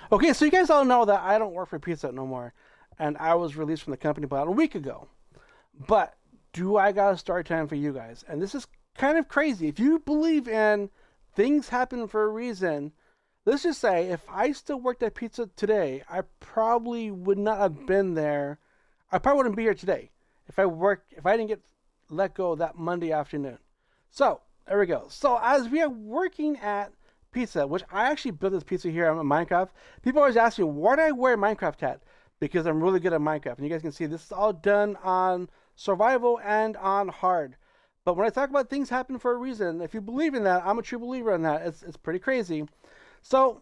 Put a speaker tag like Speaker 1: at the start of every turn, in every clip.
Speaker 1: Okay, so you guys all know that I don't work for Pizza Hut no more, and I was released from the company about a week ago. But do I got a story time for you guys? And this is kind of crazy. If you believe in things happen for a reason, let's just say if I still worked at Pizza Hut today, I probably would not have been there. I probably wouldn't be here today if I didn't get let go that Monday afternoon. So there we go. So as we are working at pizza, which I actually built this pizza here on Minecraft. People always ask me, why do I wear a Minecraft hat? Because I'm really good at Minecraft. And you guys can see this is all done on survival and on hard. But when I talk about things happen for a reason, if you believe in that, I'm a true believer in that. It's pretty crazy. So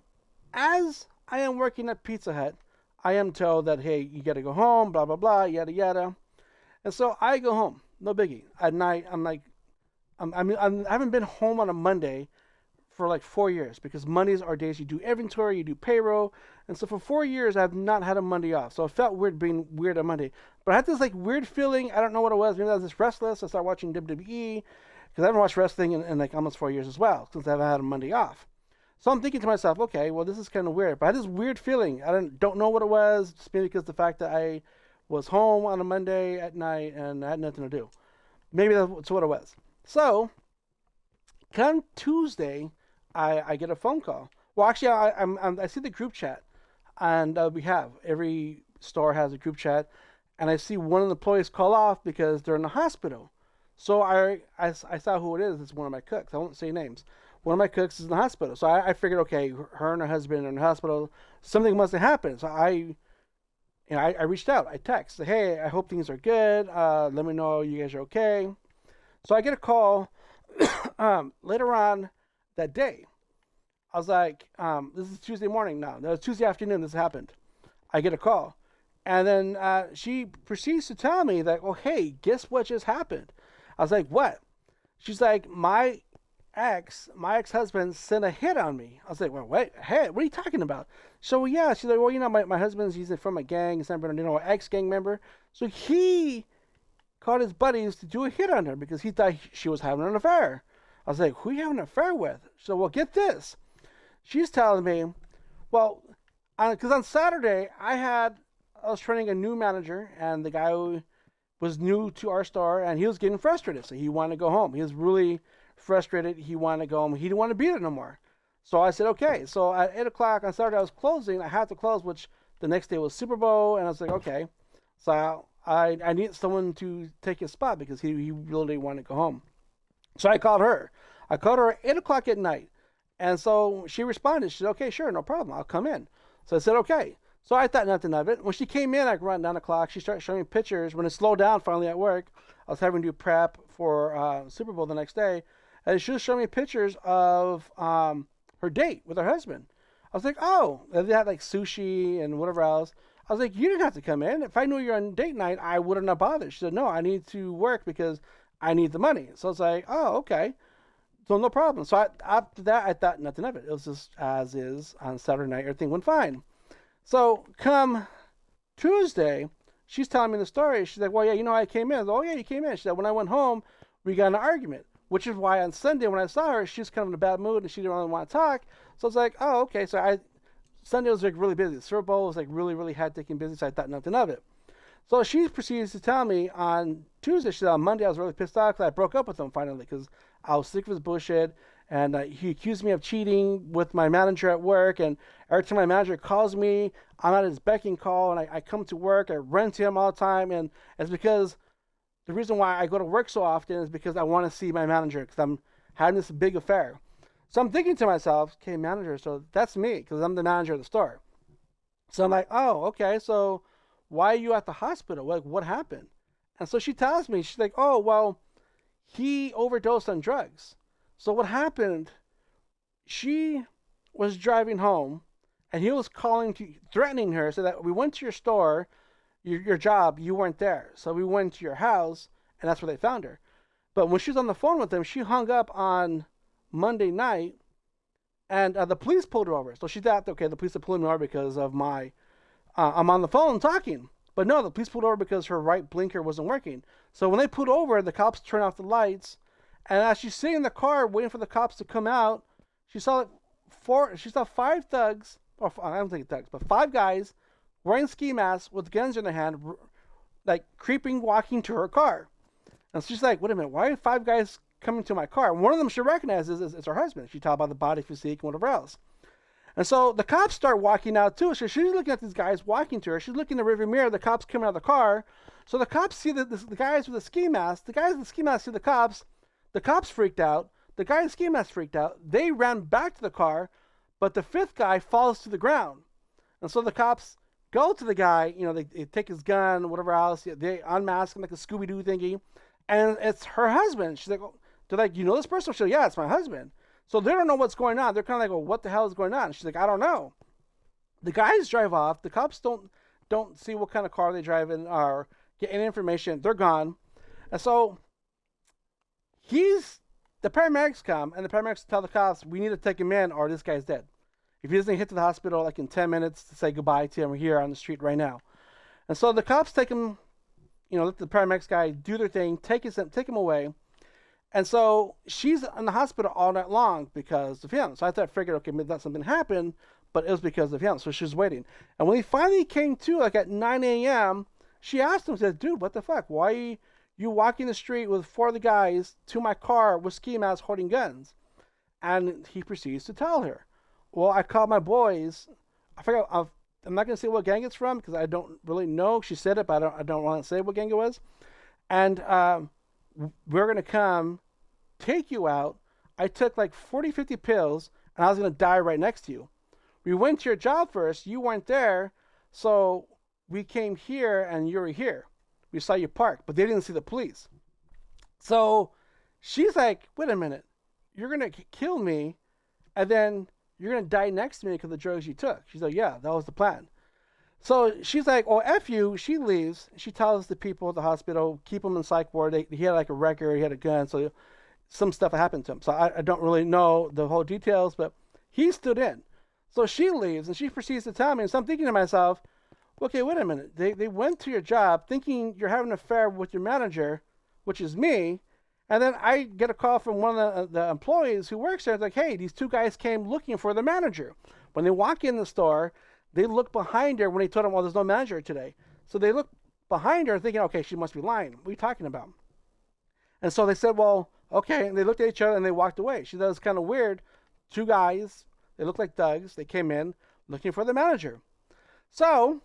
Speaker 1: as I am working at Pizza Hut, I am told that, hey, you got to go home, blah, blah, blah, yada, yada. And so I go home. No biggie. At night, I'm like, I haven't been home on a Monday for like 4 years because Mondays are days you do inventory, you do payroll, and so for 4 years I have not had a Monday off. So it felt weird being weird on Monday, but I had this like weird feeling. I don't know what it was. Maybe I was just restless. I started watching WWE because I haven't watched wrestling in like almost 4 years as well since I haven't had a Monday off. So I'm thinking to myself, okay, well this is kind of weird. But I had this weird feeling. I don't know what it was. Just maybe because the fact that I was home on a Monday at night and I had nothing to do. Maybe that's what it was. So come Tuesday, I get a phone call. Well, actually, I see the group chat, and we have every store has a group chat, and I see one of the employees call off because they're in the hospital. So I saw who it is. It's one of my cooks. I won't say names. One of my cooks is in the hospital. So I figured, okay, her and her husband are in the hospital. Something must have happened. So I reached out. I texted, hey, I hope things are good. Let me know you guys are okay. So I get a call later on that day. I was like, this is Tuesday morning now. No, it's Tuesday afternoon this happened. I get a call. And then she proceeds to tell me that, oh, hey, guess what just happened? I was like, what? She's like, my ex-husband sent a hit on me. I was like, well, wait, hit? What are you talking about? So, yeah, she's like, well, my husband's, he's from a gang. He's never, an ex-gang member. So he called his buddies to do a hit on her because he thought she was having an affair. I was like, who are you having an affair with? So, well, get this. She's telling me, well, because on Saturday I was training a new manager, and the guy who was new to our store, and he was getting frustrated, so he wanted to go home. He was really frustrated. He wanted to go home. He didn't want to be there no more. So I said, okay. So at 8 o'clock on Saturday, I was closing. I had to close, which the next day was Super Bowl, and I was like, okay. So I need someone to take his spot because he really didn't want to go home. So I called her. I called her at 8 o'clock at night. And so she responded. She said, okay, sure, no problem. I'll come in. So I said, okay. So I thought nothing of it. When she came in, like around 9 o'clock, she started showing me pictures. When it slowed down finally at work, I was having to do prep for Super Bowl the next day. And she was showing me pictures of her date with her husband. I was like, oh, they had like sushi and whatever else. I was like, you didn't have to come in. If I knew you were on date night, I wouldn't have bothered. She said, no, I need to work because I need the money. So it's like, oh, okay. So no problem. So after that, I thought nothing of it. It was just as is on Saturday night. Everything went fine. So come Tuesday, she's telling me the story. She's like, well, yeah, I came in. I said, oh, yeah, you came in. She said, when I went home, we got in an argument, which is why on Sunday when I saw her, she was kind of in a bad mood and she didn't really want to talk. So I was like, oh, okay. Sunday was like really busy. The Super Bowl was like really, really hectic and busy, so I thought nothing of it. So she proceeds to tell me on Tuesday, she said on Monday I was really pissed off because I broke up with him finally because I was sick of his bullshit. And he accused me of cheating with my manager at work. And every time my manager calls me, I'm at his beck and call. And I come to work, I run to him all the time. And it's because the reason why I go to work so often is because I want to see my manager because I'm having this big affair. So I'm thinking to myself, okay, manager, so that's me because I'm the manager of the store. So I'm like, oh, okay, so why are you at the hospital? Like, what happened? And so she tells me, she's like, oh, well, he overdosed on drugs. So what happened? She was driving home, and he was threatening her, so that we went to your store, your job, you weren't there. So we went to your house, and that's where they found her. But when she was on the phone with them, she hung up on Monday night, and the police pulled her over. So she thought, okay, the police are pulling me over because of I'm on the phone talking. But no, the police pulled over because her right blinker wasn't working. So when they pulled over, the cops turned off the lights. And as she's sitting in the car waiting for the cops to come out, she saw five thugs or I don't think it's thugs, but 5 guys wearing ski masks with guns in their hand, like creeping, walking to her car. And she's like, wait a minute, why are 5 guys coming to my car? And one of them she recognizes is her husband. She talked about the body physique and whatever else. And so the cops start walking out too. So she's looking at these guys walking to her. She's looking in the rearview mirror. The cops coming out of the car. So the cops see the guys with the ski mask. The guys with the ski mask see the cops. The cops freaked out. The guy in the ski mask freaked out. They ran back to the car, but the 5th guy falls to the ground. And so the cops go to the guy. You know, they take his gun, whatever else. They unmask him like a Scooby-Doo thingy. And it's her husband. She's like, oh, they're like, you know this person? She's like, yeah, it's my husband. So they don't know what's going on. They're kind of like, well, what the hell is going on? She's like, I don't know. The guys drive off. The cops don't see what kind of car they drive in or get any information. They're gone. And so the paramedics come, and the paramedics tell the cops, we need to take him in or this guy's dead. If he doesn't hit to the hospital like in 10 minutes to say goodbye to him, we're here on the street right now. And so the cops take him, you know, let the paramedics guy do their thing, take him away. And so she's in the hospital all night long because of him. So I figured, okay, maybe that something happened, but it was because of him. So she was waiting. And when he finally came to, like at 9 a.m., she asked him, said, dude, what the fuck? Why are you walking the street with 4 of the guys to my car with ski masks holding guns? And he proceeds to tell her, well, I called my boys. I forgot, I'm not going to say what gang it's from because I don't really know. She said it, but I don't want to say what gang it was. And we're going to come take you out. I took like 40, 50 pills, and I was going to die right next to you. We went to your job first. You weren't there, so we came here, and you were here. We saw you park, but they didn't see the police. So she's like, wait a minute. You're going to kill me, and then you're going to die next to me because of the drugs you took. She's like, yeah, that was the plan. So she's like, oh, F you. She leaves. She tells the people at the hospital, keep him in psych ward. He had like a record. He had a gun. So some stuff happened to him. So I don't really know the whole details, but he stood in. So she leaves, and she proceeds to tell me. And so I'm thinking to myself, okay, wait a minute. They went to your job thinking you're having an affair with your manager, which is me. And then I get a call from one of the employees who works there. It's like, hey, these 2 guys came looking for the manager. When they walk in the store, they look behind her when they told them, well, there's no manager today. So they look behind her thinking, okay, she must be lying. What are you talking about? And so they said, well, okay. And they looked at each other and they walked away. She said, it's kind of weird. 2 guys, they look like thugs. They came in looking for the manager. So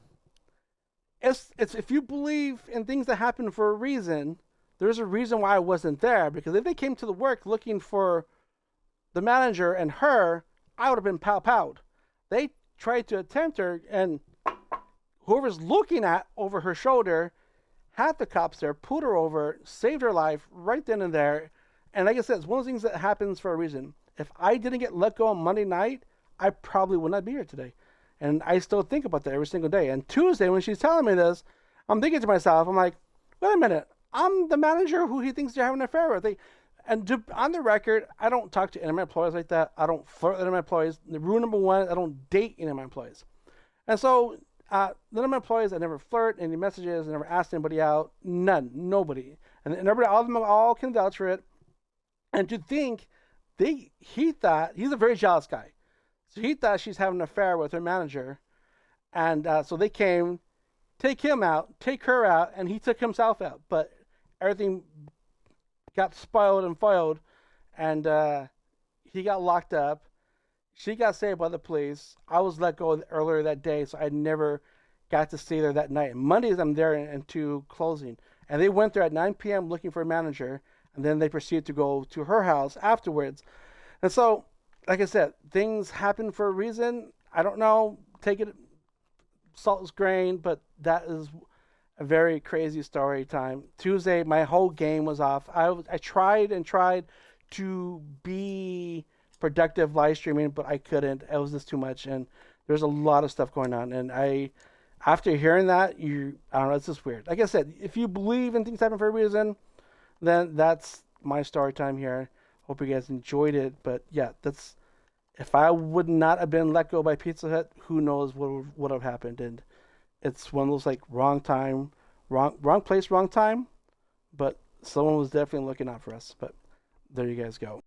Speaker 1: it's if you believe in things that happen for a reason, there's a reason why I wasn't there. Because if they came to the work looking for the manager and her, I would have been pow-powed. They tried to attempt her, and whoever's looking at over her shoulder had the cops there, pulled her over, saved her life right then and there. And like I said, it's one of those things that happens for a reason. If I didn't get let go on Monday night, I probably would not be here today. And I still think about that every single day. And Tuesday, when she's telling me this, I'm thinking to myself, I'm like, wait a minute, I'm the manager who he thinks you're having an affair with. On the record, I don't talk to any of my employees like that. I don't flirt with any of my employees. The rule number 1, I don't date any of my employees. And so none of my employees, I never flirt, any messages, I never asked anybody out. None. Nobody. And everybody, all of them all can vouch for it. And to think, he thought, he's a very jealous guy. So he thought she's having an affair with her manager. And so they came, take him out, take her out, and he took himself out. But everything got spoiled and foiled, and he got locked up. She got saved by the police. I was let go earlier that day, so I never got to stay there that night. Mondays, I'm there into closing. And they went there at 9 p.m. looking for a manager, and then they proceeded to go to her house afterwards. And so, like I said, things happen for a reason. I don't know. Take it salt is grain, but that is a very crazy story time. Tuesday, my whole game was off. I tried and tried to be productive live streaming, but I couldn't. It was just too much, and there's a lot of stuff going on. And after hearing that, I don't know, it's just weird. Like I said, if you believe in things happen for a reason, then that's my story time here. Hope you guys enjoyed it. But yeah, if I would not have been let go by Pizza Hut, who knows what would have happened. And it's one of those like wrong time, wrong place, wrong time. But someone was definitely looking out for us. But there you guys go.